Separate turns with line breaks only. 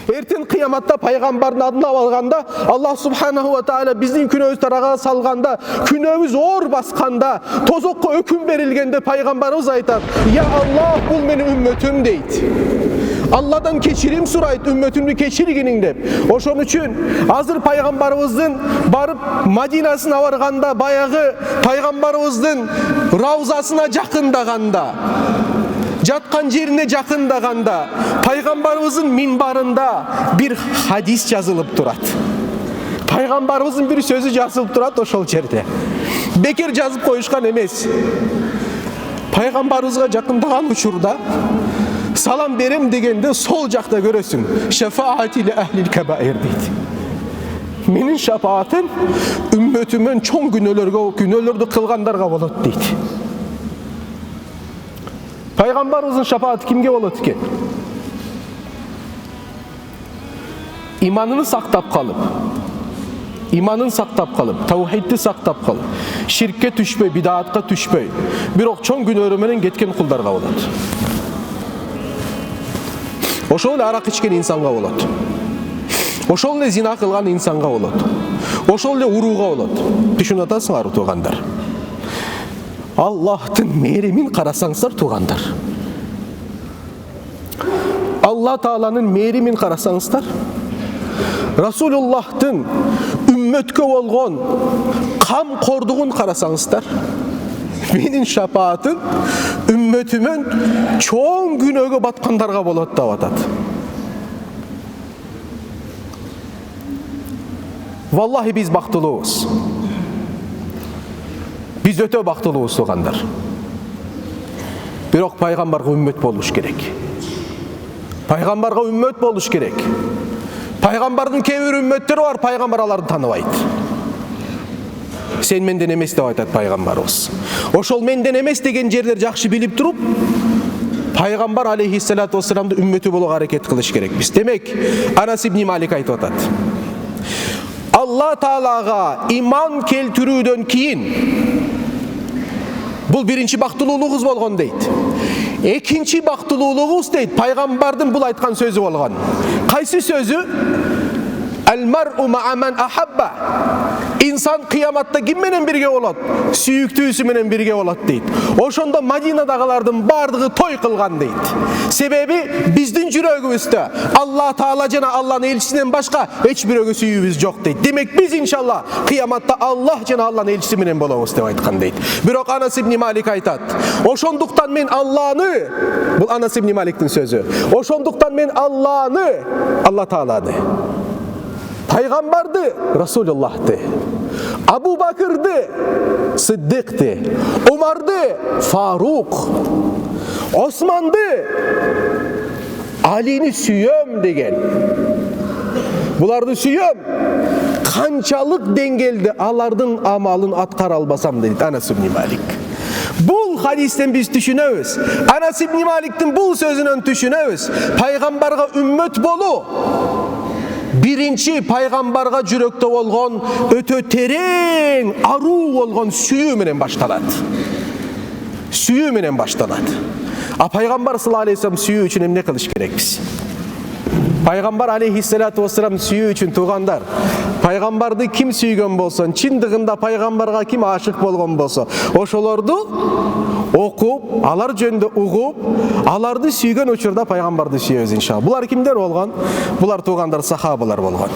Эртең кыяматта пайгамбардын адын алганда, Аллах субханаху ва тааля биздин күнөөбүз тарага салганда, күнөөбүз оор басканда, тозокко өкүм берилгенде пайгамбарыбыз айтат: "Я Аллах, бул менин үммөтүм" дейт. Алладан кечирим сурайт, үммөтүмдү кечиргиниң деп. Ошон үчүн азыр пайгамбарыбыздын барып Мадинасына барганда, баягы пайгамбарыбыздын раузасына жакындаганда, жаткан жерине жакындаганда, пайгамбарыбыздын минбарында бир хадис жазылып турат. Пайгамбарыбыздын бир сөзү жазылып турат ошол жерде. Бекер жазып коюшкан эмес. Пайгамбарыбызга жакындаган учурда салам берем дегенде сол жакта көрөсүң. Шафаати ли ахлил кабаир дейт. Менин шафаатым үммөтүмөн чоң күнөөлөрдү кылгандарга болот дейт. Пайгамбарыбыздын шафааты кимге болот экен? Иманын сактап калып, таухидти сактап калып, ширкке түшпөй, бидаатка түшпөй, бирок чоң күнөөлөр менен кеткен кулдарга болот. Ошол эле арак ичкен инсанга болот. Ошол эле зина кылган инсанга болот. Ошол эле урууга болот. Түшүнүп атасыңарбы туугандар? Аллахтын мээримин карасаңыздар туугандар. Алла Тааланын мээримин карасаңыздар, Расулуллахтын үммөткө болгон камкордугун карасаңыздар, менин шафаатым үммөтүмөн чоң күнөөгө баткандарга болот деп атат. Валлахи биз бактылуубуз. Биз өтө бактылуубуз туугандар. Бирок пайгамбарга үммөт болуш керек. Пайгамбарга үммөт болуш керек. Пайгамбардын кээ бир үммөттөрү бар, пайгамбар аларды тааныбайт. Сен менден эмес деп айтат пайгамбарыбыз. Ошол менден эмес деген жерлер жакшы билип туруп, пайгамбар алейхиссалату вассаламды үммөтү болууга аракет кылыш керекпиз. Демек, Анас ибн Малик айтып атат: Алла Таалага иман келтирүүдөн кийин бул биринчи бактылуулугубуз болгон дейт. Экинчи бактылуулугубуз дейт, пайгамбардын бул айткан сөзү болгон. Кайсы сөзү? Ал-мар'у ма'a man ahabba. İnsan kıyamatta kim менен бирге болот? Сүйүктүүсү менен бирге болот дейт. Ошондо Мадинадагылардын бардыгы той кылган дейт. Себеби биздин жүрөгүбүздө Алла Таала жана Алланын элчисинен башка эч бирөөгө сүйүүбүз жок дейт. Демек биз иншалла кыяматта Аллах жана Алланын элчиси менен болобуз деп айткан дейт. Бирок Анас ибн Малик айтат: ошондуктан мен Алланы, бул Анас ибн Маликтин сөзү, ошондуктан мен Алланы, Алла Тааланы, Пайгамбарды, Расулуллахты, Абу Бакырды, Сиддикты, Умарды, Фарук, Османды, Алини сүйөм деген. Буларды сүйөм. Канчалык деңгээлде алардын амалын аткара албасам дейт Анас ибн Малик. Бул хадистен биз түшүнөбүз. Анас ибн Маликтин бул сөзүнөн түшүнөбүз. Пайгамбарга үммөт болуу биринчи пайгамбарга жүрөктө болгон өтө терең, аруу болгон сүйүү менен башталат. Сүйүү менен башталат. А пайгамбар саллаллаху алейхи вассалам сүйүү үчүн эмне кылыш керекпиз? Пайгамбар алейхиссалату вассалам сүйүү үчүн туугандар, пайгамбарды ким сүйгөн болсо, чындыгында пайгамбарга ким ашык болгон болсо, ошолорду окуп, алар жөнүндө угуп, аларды сүйгөн учурда пайгамбарды сүйөбүз иншалла. Булар кимдер болгон? Булар туугандар сахабалар болгон.